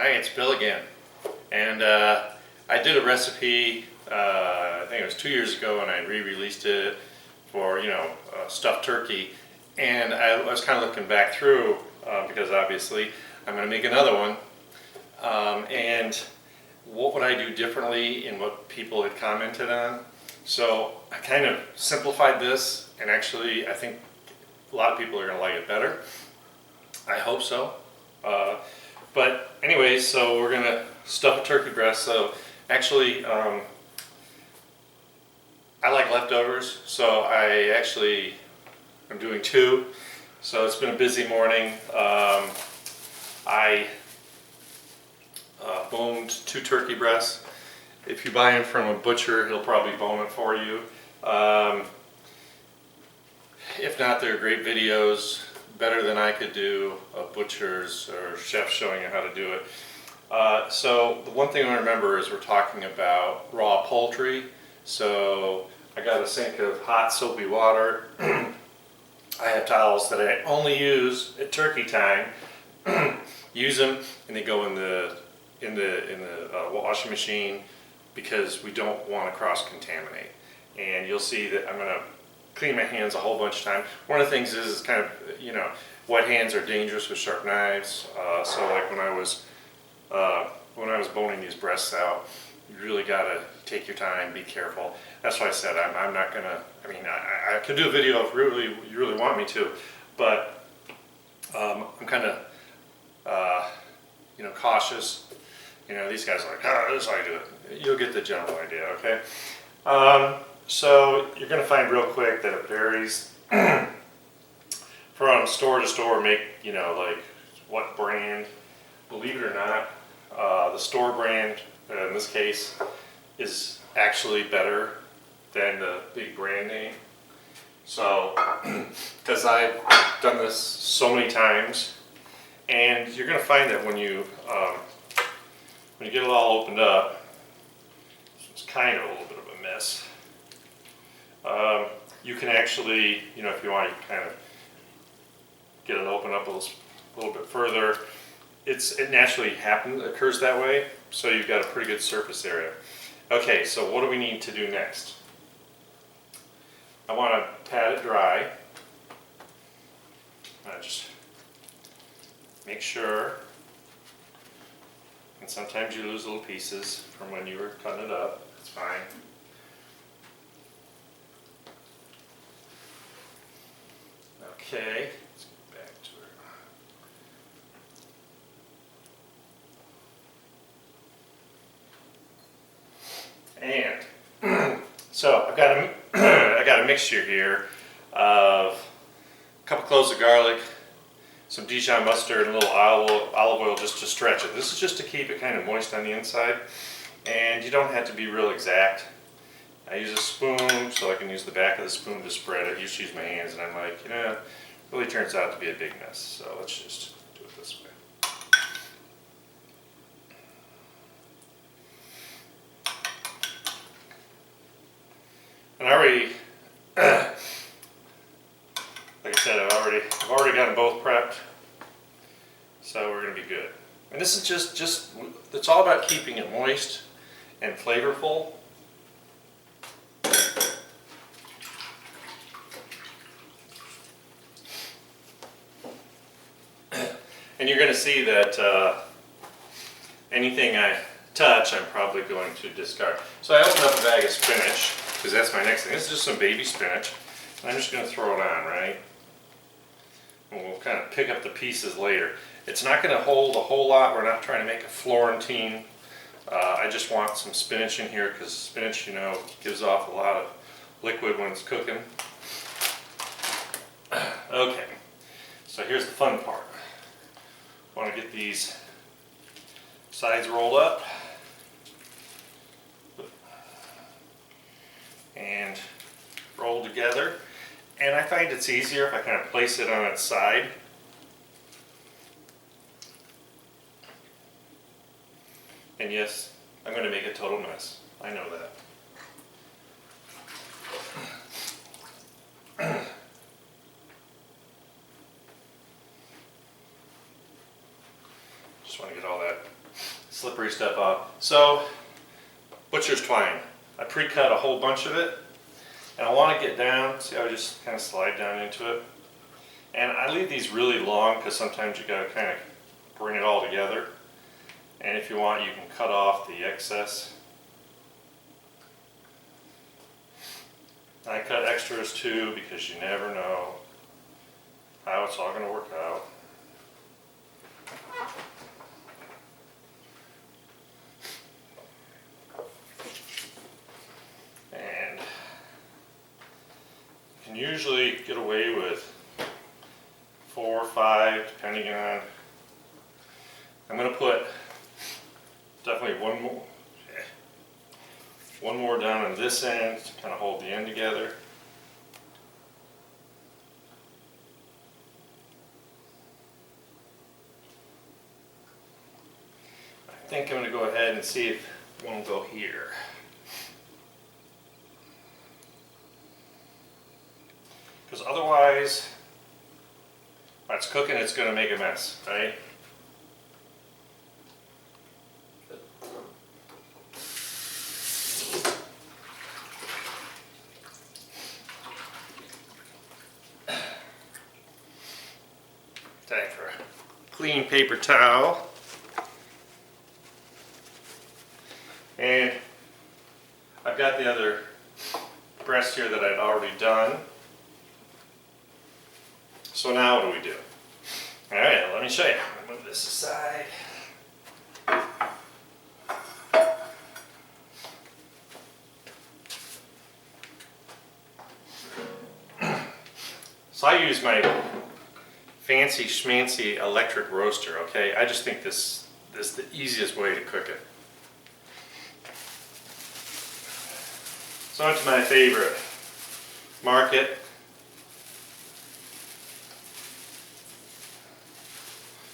Hi, it's Bill again, and I did a recipe, I think it was 2 years ago, and I re-released it for, stuffed turkey, and I was kind of looking back through, because obviously I'm going to make another one, and what would I do differently in what people had commented on. So I kind of simplified this, and actually I think a lot of people are going to like it better. I hope so. But anyways, so we're going to stuff a turkey breast. So actually, I like leftovers, so I'm doing two. So it's been a busy morning. I boned 2 turkey breasts. If you buy them from a butcher, he'll probably bone it for you. If not, they're great videos, better than I could do, of butchers or chefs showing you how to do it. So the one thing I remember is we're talking about raw poultry. So I got a sink of hot soapy water. I have towels that I only use at turkey time. Use them and they go in the washing machine because we don't want to cross-contaminate. And you'll see that I'm going to clean my hands a whole bunch of times. One of the things is kind of, wet hands are dangerous with sharp knives. So like when I was boning these breasts out, you really got to take your time, be careful. That's why I said I'm not going to, I could do a video if you really want me to, but I'm kind of, cautious. These guys are like, this is how you do it. You'll get the general idea, okay? So you're going to find real quick that it varies from store to store, like what brand. Believe it or not, the store brand in this case is actually better than the big brand name. So, because I've done this so many times, and you're going to find that when you get it all opened up, it's kind of a little bit of a mess. You can actually, if you want, you can kind of get it open up a little bit further. It naturally occurs that way, so you've got a pretty good surface area. Okay, so what do we need to do next? I want to pat it dry. Just make sure, and sometimes you lose little pieces from when you were cutting it up. It's fine. Okay, let's get back to it. And so I've got I got a mixture here of a couple cloves of garlic, some Dijon mustard, and a little olive oil just to stretch it. This is just to keep it kind of moist on the inside, and you don't have to be real exact. I use a spoon so I can use the back of the spoon to spread it. I used to use my hands, and I'm like, it really turns out to be a big mess. So let's just do it this way. And I already, like I said, I've already got them both prepped, so we're gonna be good. And this is just it's all about keeping it moist and flavorful. And you're going to see that anything I touch, I'm probably going to discard. So I opened up a bag of spinach, because that's my next thing. This is just some baby spinach. And I'm just going to throw it on, right? And we'll kind of pick up the pieces later. It's not going to hold a whole lot. We're not trying to make a Florentine. I just want some spinach in here, because spinach, gives off a lot of liquid when it's cooking. Okay, so here's the fun part. I want to get these sides rolled up and rolled together, and I find it's easier if I kind of place it on its side. And yes, I'm going to make a total mess. I know that. Just want to get all that slippery stuff off. So, butcher's twine. I pre-cut a whole bunch of it, and I want to get down. See how I just kind of slide down into it? And I leave these really long because sometimes you got to kind of bring it all together. And if you want, you can cut off the excess. I cut extras too because you never know how it's all going to work out. And you can usually get away with 4 or 5 depending on. I'm going to put definitely one more down on this end to kind of hold the end together. I think I'm going to go ahead and see if one will go here. Because otherwise, when it's cooking, it's going to make a mess, right? Time for a clean paper towel. And I've got the other breast here that I'd already done. So now what do we do? All right, let me show you. I'm gonna move this aside. So I use my fancy schmancy electric roaster, okay? I just think this is the easiest way to cook it. So onto my favorite market.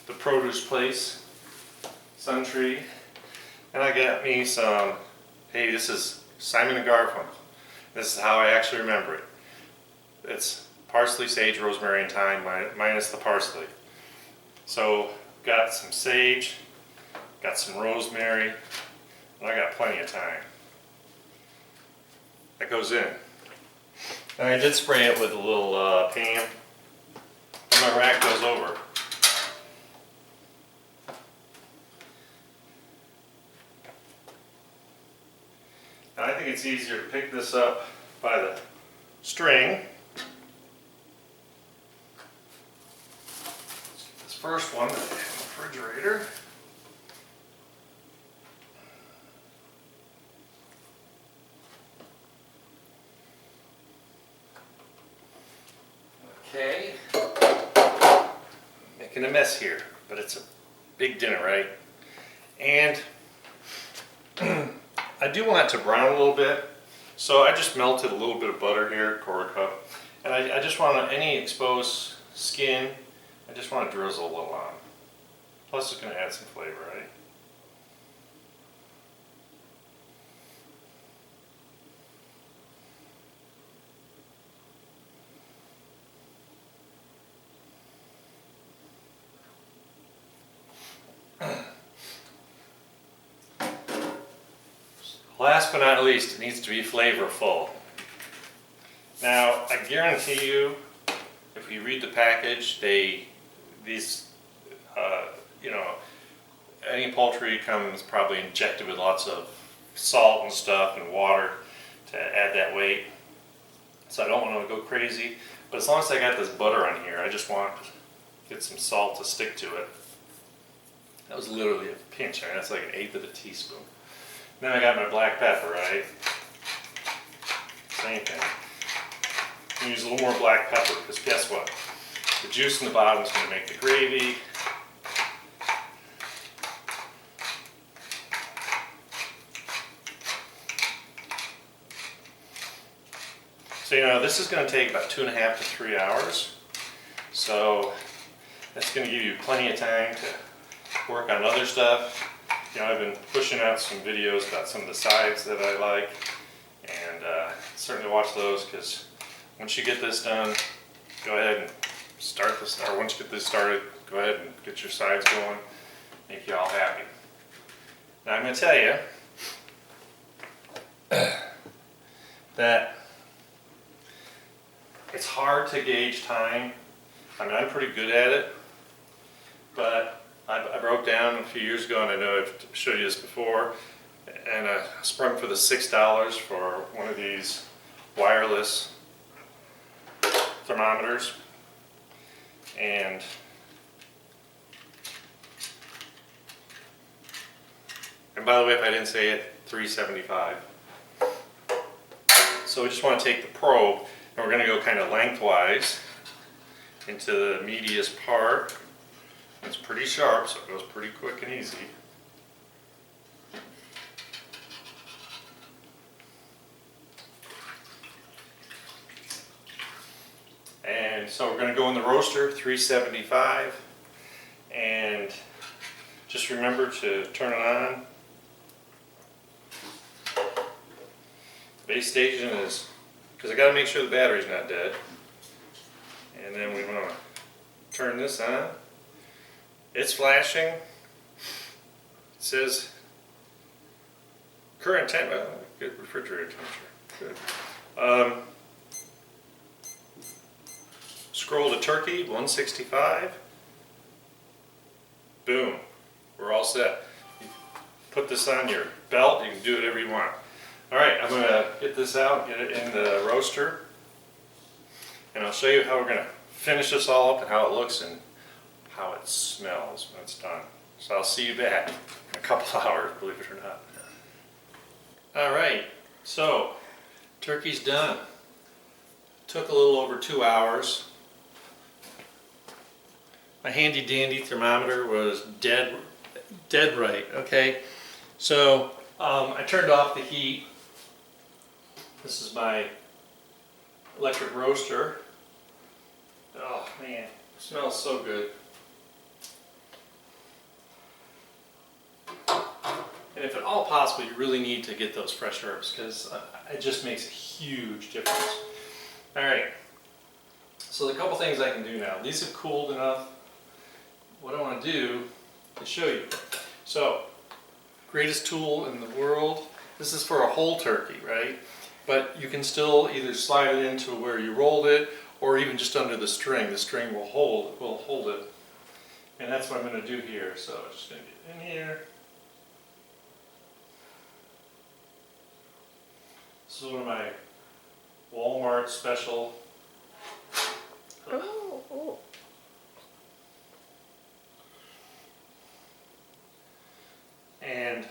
The produce place, Suntree. And I got me some, hey, this is Simon and Garfunkel. This is how I actually remember it. It's parsley, sage, rosemary, and thyme minus the parsley. So got some sage, got some rosemary, and I got plenty of thyme. That goes in. And I did spray it with a little pan. And my rack goes over. And I think it's easier to pick this up by the string. This first one in the refrigerator. Okay, making a mess here, but it's a big dinner, right? And I do want it to brown a little bit, so I just melted a little bit of butter here, quarter cup, and I just want any exposed skin, I just want to drizzle a little on. Plus it's going to add some flavor, right? Last but not least, it needs to be flavorful. Now, I guarantee you, if you read the package, any poultry comes probably injected with lots of salt and stuff and water to add that weight. So I don't want to go crazy, but as long as I got this butter on here, I just want to get some salt to stick to it. That was literally a pinch, right? That's like 1/8 of a teaspoon. Then I got my black pepper, right? Same thing. Use a little more black pepper because guess what? The juice in the bottom is going to make the gravy. So this is going to take about 2.5 to 3 hours. So that's going to give you plenty of time to work on other stuff. I've been pushing out some videos about some of the sides that I like, and certainly watch those because once you get this done, go ahead and start this. Or once you get this started, go ahead and get your sides going. Make you all happy. Now I'm going to tell you that it's hard to gauge time. I mean, I'm pretty good at it, but I broke down a few years ago, and I know I've showed you this before, and I sprung for the $6 for one of these wireless thermometers. And by the way, if I didn't say it, $3.75. So we just want to take the probe, and we're going to go kind of lengthwise into the meatiest part. It's pretty sharp, so it goes pretty quick and easy. And so we're going to go in the roaster, 375, and just remember to turn it on. Base station is, because I got to make sure the battery's not dead. And then we want to turn this on. It's flashing. It says current temp, good refrigerator temperature. Good. Scroll to turkey, 165. Boom. We're all set. You put this on your belt, you can do whatever you want. Alright, I'm going to get this out, get it in the roaster, and I'll show you how we're going to finish this all up and how it looks and how it smells when it's done. So I'll see you back in a couple hours, believe it or not. Alright, so turkey's done. Took a little over 2 hours. My handy dandy thermometer was dead right, okay? So I turned off the heat. This is my electric roaster. Oh man, it smells so good. And if at all possible, you really need to get those fresh herbs because it just makes a huge difference. Alright, so the couple things I can do now. These have cooled enough. What I want to do is show you. So, greatest tool in the world. This is for a whole turkey, right? But you can still either slide it into where you rolled it, or even just under the string. The string will hold it. And that's what I'm going to do here. So I'm just going to get in here. This is one of my Walmart special. Oh. And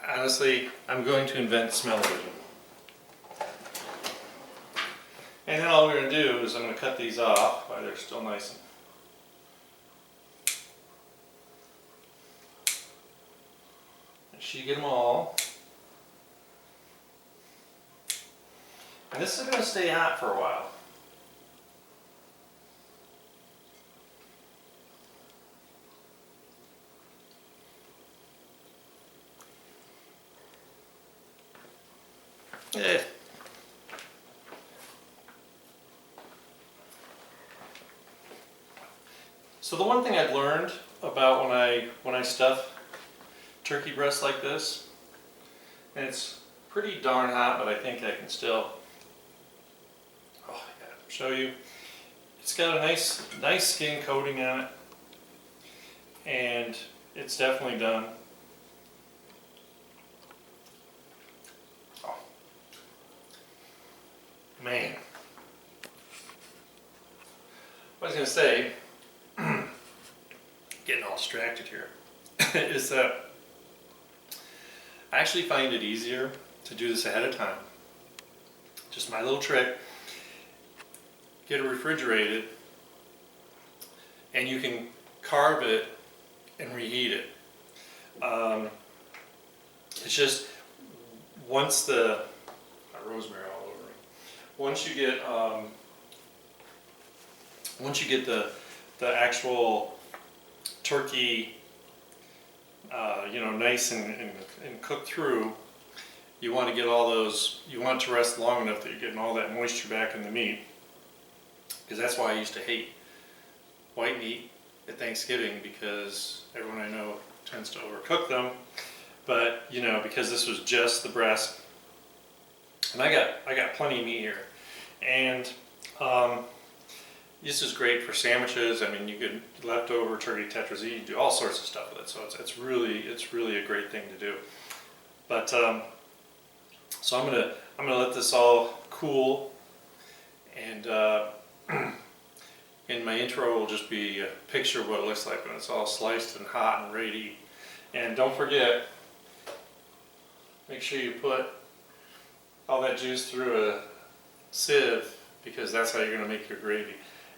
honestly, I'm going to invent smell-o-vision. And then all we're going to do is I'm going to cut these off while they're still nice and so you get them all. And this is going to stay hot for a while. So the one thing I've learned about when I stuff turkey breasts like this, and it's pretty darn hot, but I think I can still show you. It's got a nice skin coating on it, and it's definitely done. Man, what I was going to say, getting all distracted here, is that I actually find it easier to do this ahead of time. Just my little trick. Get it refrigerated, and you can carve it and reheat it. It's just once the rosemary all over me. Once you get the actual turkey, nice and cooked through, you want to get all those. You want it to rest long enough that you're getting all that moisture back in the meat. Because that's why I used to hate white meat at Thanksgiving because everyone I know tends to overcook them. But you know, because this was just the breast, and I got plenty of meat here, and this is great for sandwiches. I mean, you could leftover turkey tetrazzini, you can do all sorts of stuff with it. So it's really a great thing to do. But so I'm gonna let this all cool, and in my intro will just be a picture of what it looks like when it's all sliced and hot and ready to eat. And don't forget, make sure you put all that juice through a sieve, because that's how you're going to make your gravy.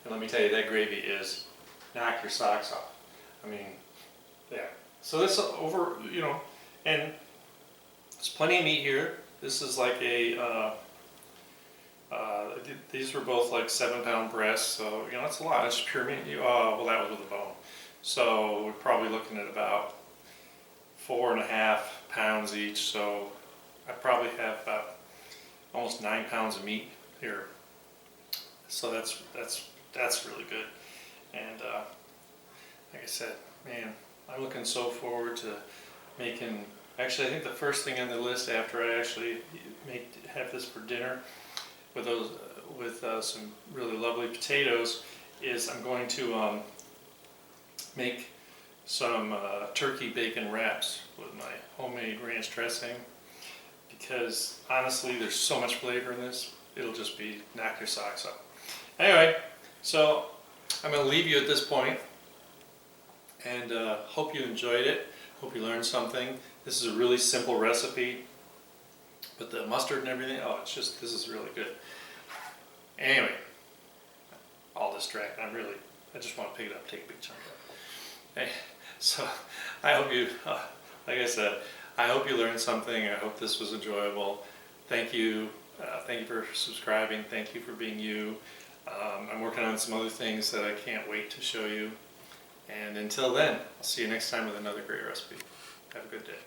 And let me tell you, that gravy is knock your socks off. I mean, yeah. So this over, you know, and there's plenty of meat here. This is like a, these were both like 7-pound breasts, so you know that's a lot. It's pure meat. Well, that was with a bone. So we're probably looking at about 4.5 pounds each. So I probably have about almost 9 pounds of meat here. So that's really good. And like I said, man, I'm looking so forward to making. Actually, I think the first thing on the list after I actually have this for dinner with those some really lovely potatoes is I'm going to make some turkey bacon wraps with my homemade ranch dressing, because honestly there's so much flavor in this, it'll just be knock your socks off. Anyway, so I'm going to leave you at this point, and hope you enjoyed it, hope you learned something. This is a really simple recipe, but the mustard and everything, oh, it's just, this is really good. Anyway, I'll distract. I just want to pick it up, take a big chunk of it. Hey, so I hope you, like I said, I hope you learned something. I hope this was enjoyable. Thank you. Thank you for subscribing. Thank you for being you. I'm working on some other things that I can't wait to show you. And until then, I'll see you next time with another great recipe. Have a good day.